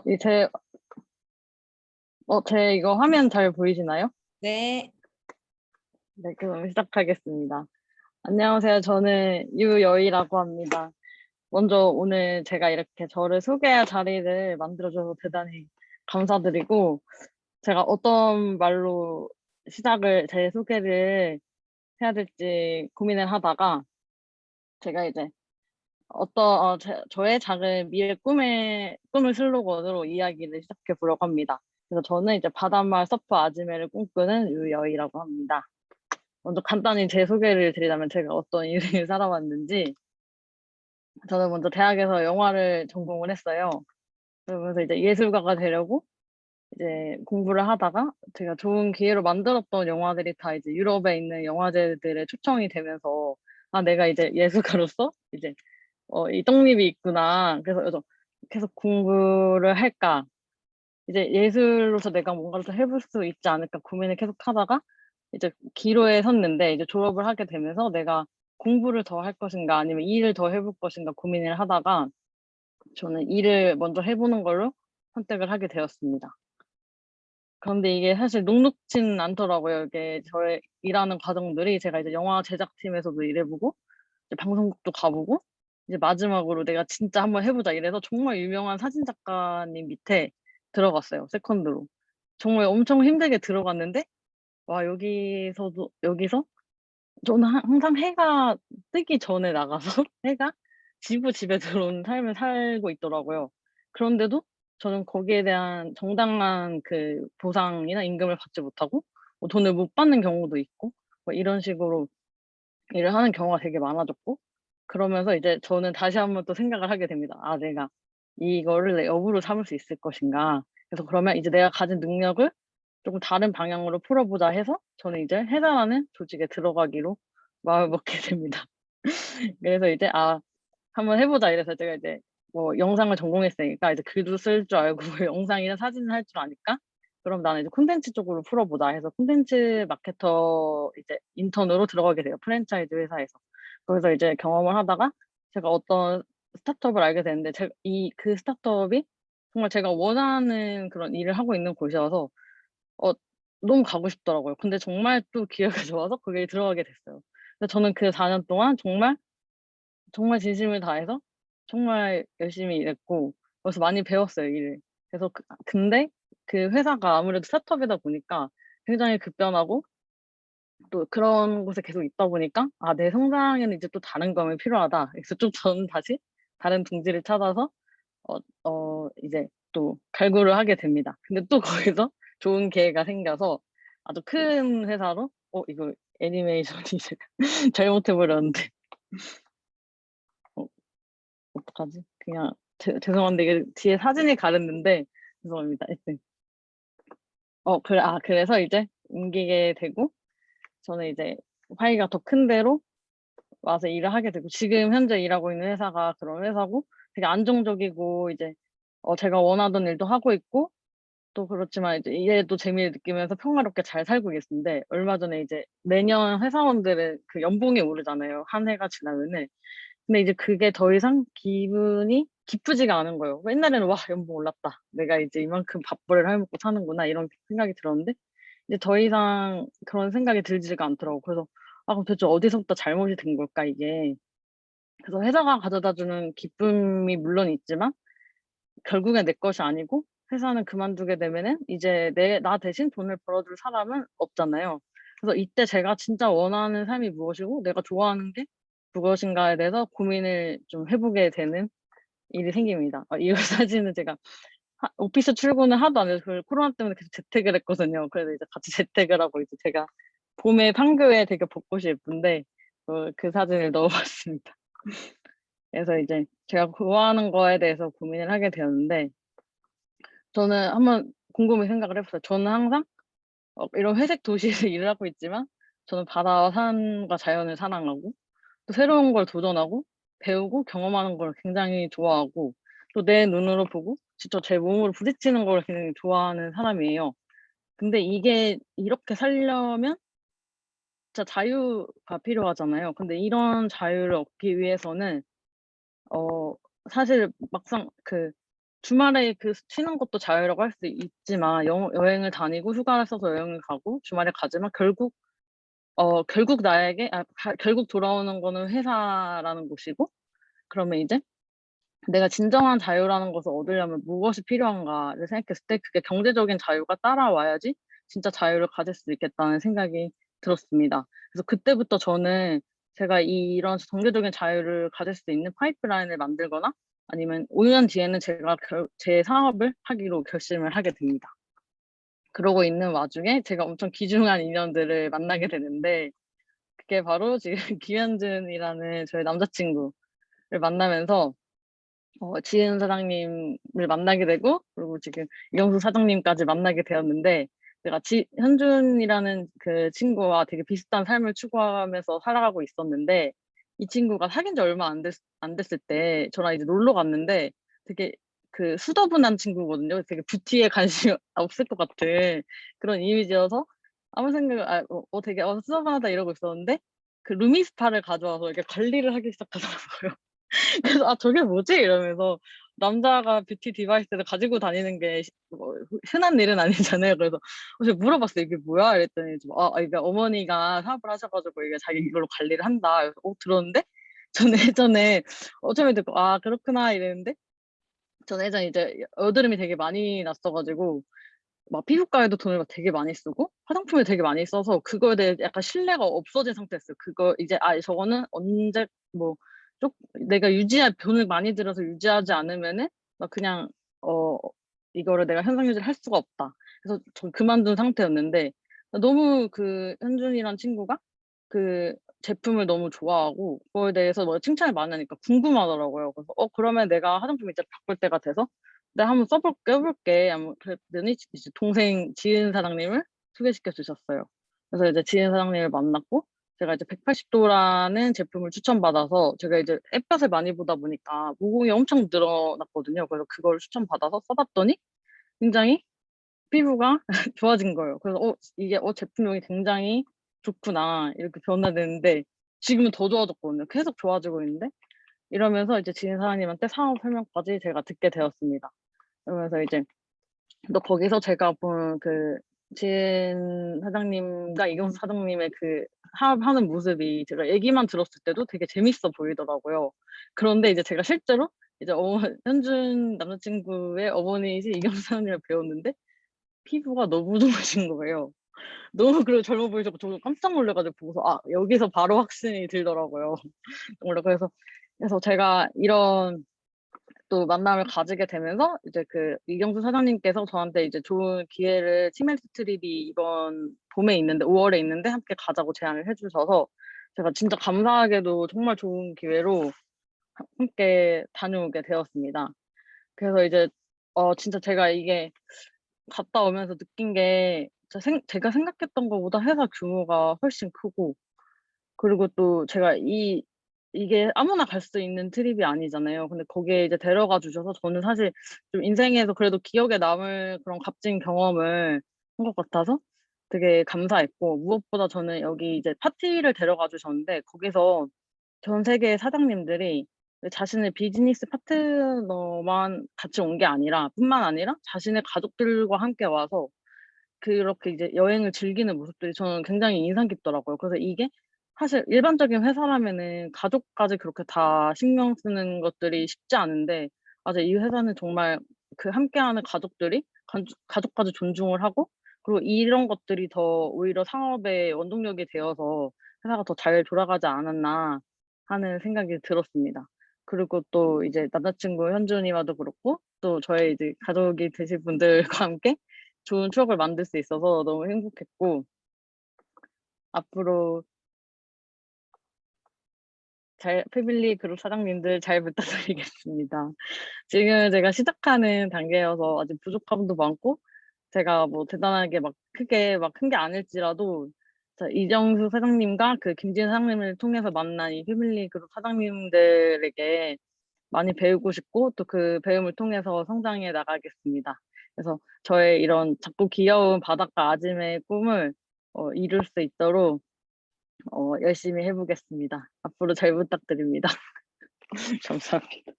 이제, 제 이거 화면 잘 보이시나요? 네. 네, 그럼 시작하겠습니다. 안녕하세요. 저는 유여이라고 합니다. 먼저 오늘 제가 이렇게 저를 소개할 자리를 만들어줘서 대단히 감사드리고, 제가 어떤 말로 제 소개를 해야 될지 고민을 하다가, 제가 이제 저의 작은 미래 꿈을 슬로건으로 이야기를 시작해 보려고 합니다. 그래서 저는 이제 바닷마을 서프 아지매를 꿈꾸는 유여이라고 합니다. 먼저 간단히 제 소개를 드리자면 제가 어떤 인생을 살아왔는지, 저는 먼저 대학에서 영화를 전공을 했어요. 그러면서 이제 예술가가 되려고 이제 공부를 하다가 제가 좋은 기회로 만들었던 영화들이 다 이제 유럽에 있는 영화제들에 초청이 되면서, 아, 내가 이제 예술가로서 이제 이 떡잎이 있구나. 그래서 계속 공부를 할까? 이제 예술로서 내가 뭔가를 더 해볼 수 있지 않을까 고민을 계속 하다가 이제 기로에 섰는데, 이제 졸업을 하게 되면서 내가 공부를 더 할 것인가 아니면 일을 더 해볼 것인가 고민을 하다가 저는 일을 먼저 해보는 걸로 선택을 하게 되었습니다. 그런데 이게 사실 녹록지는 않더라고요. 이게 저의 일하는 과정들이, 제가 이제 영화 제작팀에서도 일해보고 이제 방송국도 가보고 이제 마지막으로 내가 진짜 한번 해보자 이래서 정말 유명한 사진 작가님 밑에 들어갔어요. 세컨드로. 정말 엄청 힘들게 들어갔는데, 와, 여기서 저는 항상 해가 뜨기 전에 나가서 해가 집에 들어오는 삶을 살고 있더라고요. 그런데도 저는 거기에 대한 정당한 그 보상이나 임금을 받지 못하고 돈을 못 받는 경우도 있고 이런 식으로 일을 하는 경우가 되게 많아졌고, 그러면서 이제 저는 다시 한번 또 생각을 하게 됩니다. '아, 내가 이거를 내 업으로 삼을 수 있을 것인가.' 그래서 그러면 이제 내가 가진 능력을 조금 다른 방향으로 풀어보자 해서 저는 이제 회사라는 조직에 들어가기로 마음을 먹게 됩니다. 그래서 이제 '아, 한번 해 보자.' 이래서 제가 이제 영상을 전공했으니까 이제 글도 쓸 줄 알고 영상이나 사진을 할 줄 아니까 '그럼 나는 이제 콘텐츠 쪽으로 풀어보자.' 해서 콘텐츠 마케터 이제 인턴으로 들어가게 돼요, 프랜차이즈 회사에서. 거기서 이제 경험을 하다가 제가 어떤 스타트업을 알게 됐는데, 그 스타트업이 정말 제가 원하는 그런 일을 하고 있는 곳이어서 어 너무 가고 싶더라고요. 근데 정말 또 기회가 좋아서 거기에 들어가게 됐어요. 그래서 저는 그 4년 동안 정말 진심을 다해서 정말 열심히 일했고 거기서 많이 배웠어요, 일을. 그래서 근데 그 회사가 아무래도 스타트업이다 보니까 굉장히 급변하고 또 그런 곳에 계속 있다 보니까 '아, 내 성장에는 이제 또 다른 검이 필요하다.' 그래서 좀 저는 다시 다른 둥지를 찾아서 이제 또 갈구를 하게 됩니다. 근데 또 거기서 좋은 기회가 생겨서 아주 큰 회사로 이거 애니메이션이 제가 잘못해 버렸는데 어 어떡하지? 그냥 죄송한데 이게 뒤에 사진이 가렸는데 죄송합니다. 하여튼 그래서 이제 옮기게 되고 저는 이제 파이가 더 큰 데로 와서 일을 하게 되고, 지금 현재 일하고 있는 회사가 그런 회사고 되게 안정적이고 이제 제가 원하던 일도 하고 있고 또 그렇지만 이제 일에도 재미를 느끼면서 평화롭게 잘 살고 계신데, 얼마 전에 이제 매년 회사원들의 그 연봉이 오르잖아요, 한 해가 지나면은. 근데 이제 그게 더 이상 기분이 기쁘지가 않은 거예요. 옛날에는 '와, 연봉 올랐다. 내가 이제 이만큼 밥벌이를 해 먹고 사는구나.' 이런 생각이 들었는데 이제 더 이상 그런 생각이 들지가 않더라고요. 그래서 '아, 그럼 대체 어디서부터 잘못이 된 걸까 이게.' 그래서 회사가 가져다 주는 기쁨이 물론 있지만 결국엔 내 것이 아니고, 회사는 그만두게 되면은 이제 나 대신 돈을 벌어줄 사람은 없잖아요. 그래서 이때 제가 진짜 원하는 삶이 무엇이고 내가 좋아하는 게 무엇인가에 대해서 고민을 좀 해 보게 되는 일이 생깁니다. 이 사진은 제가 오피스 출근을 하도 안 해서 그 코로나 때문에 계속 재택을 했거든요. 그래서 이제 같이 재택을 하고 이제 제가 봄에 판교에 되게 벚꽃이 예쁜데 그 사진을 넣어 봤습니다. 그래서 이제 제가 좋아하는 거에 대해서 고민을 하게 되었는데, 저는 한번 곰곰이 생각을 해 봤어요. 저는 항상 이런 회색 도시에서 일을 하고 있지만 저는 바다와 산과 자연을 사랑하고 또 새로운 걸 도전하고 배우고 경험하는 걸 굉장히 좋아하고 또 내 눈으로 보고 직접 제 몸으로 부딪히는 걸 굉장히 좋아하는 사람이에요. 근데 이게 이렇게 살려면 진짜 자유가 필요하잖아요. 근데 이런 자유를 얻기 위해서는 어 사실 막상 주말에 그 쉬는 것도 자유라고 할 수 있지만 여행을 다니고 휴가를 써서 여행을 가고 주말에 가지만 결국 나에게 결국 돌아오는 거는 회사라는 곳이고, 그러면 이제 내가 진정한 자유라는 것을 얻으려면 무엇이 필요한가를 생각했을 때 그게 경제적인 자유가 따라와야지 진짜 자유를 가질 수 있겠다는 생각이 들었습니다. 그래서 그때부터 저는 제가 이런 경제적인 자유를 가질 수 있는 파이프라인을 만들거나 아니면 5년 뒤에는 제가 제 사업을 하기로 결심을 하게 됩니다. 그러고 있는 와중에 제가 엄청 귀중한 인연들을 만나게 되는데, 그게 바로 지금 김현준이라는 저의 남자친구를 만나면서 지은 사장님을 만나게 되고, 그리고 지금 이경수 사장님까지 만나게 되었는데, 제가 현준이라는 그 친구와 되게 비슷한 삶을 추구하면서 살아가고 있었는데, 이 친구가 사귄 지 얼마 안 됐을 때 저랑 이제 놀러 갔는데 되게 그 수더분한 친구거든요. 되게 뷰티에 관심이 없을 것 같은 그런 이미지여서 아무 생각 되게 수더분하다 이러고 있었는데, 그 루미스파를 가져와서 이렇게 관리를 하기 시작하더라고요. 그래서 '아 저게 뭐지?' 이러면서, 남자가 뷰티 디바이스를 가지고 다니는 게 흔한 일은 아니잖아요. 그래서 제가 물어봤어요. "이게 뭐야?" 이랬더니 좀 이게 어머니가 사업을 하셔 가지고 이게 자기 이걸로 관리를 한다. 그래서 들었는데 저는 예전에 처음에 듣고 '아 그렇구나.' 이랬는데, 저는 예전에 이제 여드름이 되게 많이 났어 가지고 막 피부과에도 돈을 막 되게 많이 쓰고 화장품을 되게 많이 써서 그거에 대해 약간 신뢰가 없어진 상태였어요. 그거 이제 저거는 언제 뭐 쪽 내가 유지할 돈을 많이 들여서 유지하지 않으면은 나 그냥 어 이거를 내가 현상 유지를 할 수가 없다. 그래서 전 그만둔 상태였는데, 너무 그 현준이란 친구가 그 제품을 너무 좋아하고 그거에 대해서 뭐 칭찬을 많이 하니까 궁금하더라고요. 그래서 그러면 내가 화장품 이제 바꿀 때가 돼서 "내가 한번 껴볼게." 그랬더니 이제 동생 지은 사장님을 소개시켜 주셨어요. 그래서 이제 지은 사장님을 만났고, 제가 이제 180도라는 제품을 추천받아서, 제가 이제 햇볕을 많이 보다 보니까 모공이 엄청 늘어났거든요. 그래서 그거를 추천받아서 써 봤더니 굉장히 피부가 좋아진 거예요. 그래서 이게 '제품명이 굉장히 좋구나.' 이렇게 변화됐는데, 지금은 더 좋아졌거든요. 계속 좋아지고 있는데, 이러면서 이제 지인 사장님한테 사업 설명까지 제가 듣게 되었습니다. 그러면서 이제 또 거기서 제가 본 그 지은 사장님과 이경수 사장님의 그 사업하는 모습이 제가 얘기만 들었을 때도 되게 재밌어 보이더라고요. 그런데 이제 제가 실제로 이제 현준 남자친구의 어머니이신 이경수 사장님을 배웠는데 피부가 너무 좋으신 거예요. 너무 그리고 젊어 보이셔 가지고 저도 깜짝 놀라 가지고 보고서 여기서 바로 확신이 들더라고요. 원래 그래서 제가 이런 또 만남을 가지게 되면서 이제 그 이경수 사장님께서 저한테 이제 좋은 기회를 치멜스 트립이 이번 봄에 있는데 5 월에 있는데 함께 가자고 제안을 해 주셔서, 제가 진짜 감사하게도 정말 좋은 기회로 함께 다녀오게 되었습니다. 그래서 이제 진짜 제가 이게 갔다 오면서 느낀 게 제가 생각했던 것보다 회사 규모가 훨씬 크고, 그리고 또 제가 이게 아무나 갈 수 있는 트립이 아니잖아요. 근데 거기에 이제 데려가 주셔서 저는 사실 좀 인생에서 그래도 기억에 남을 그런 값진 경험을 한 것 같아서 되게 감사했고, 무엇보다 저는 여기 이제 파티를 데려가 주셨는데 거기서 전 세계 사장님들이 자신의 비즈니스 파트너만 같이 온 게 아니라 뿐만 아니라 자신의 가족들과 함께 와서 그렇게 이제 여행을 즐기는 모습들이 저는 굉장히 인상 깊더라고요. 그래서 이게 사실 일반적인 회사라면은 가족까지 그렇게 다 신경 쓰는 것들이 쉽지 않은데, 맞아 이 회사는 정말 그 함께하는 가족들이 가족까지 존중을 하고, 그리고 이런 것들이 더 오히려 상업의 원동력이 되어서 회사가 더 잘 돌아가지 않았나 하는 생각이 들었습니다. 그리고 또 이제 남자친구 현준이와도 그렇고 또 저의 이제 가족이 되실 분들과 함께 좋은 추억을 만들 수 있어서 너무 행복했고, 앞으로 패밀리 그룹 사장님들 잘 부탁드리겠습니다. 지금 제가 시작하는 단계여서 아직 부족함도 많고, 제가 뭐 대단하게 막 크게 막 큰 게 아닐지라도 이정수 사장님과 그 김지은 사장님을 통해서 만난 이 패밀리 그룹 사장님들에게 많이 배우고 싶고 또 그 배움을 통해서 성장해 나가겠습니다. 그래서 저의 이런 작고 귀여운 바닷가 아짐의 꿈을 이룰 수 있도록 열심히 해 보겠습니다. 앞으로 잘 부탁드립니다. 감사합니다.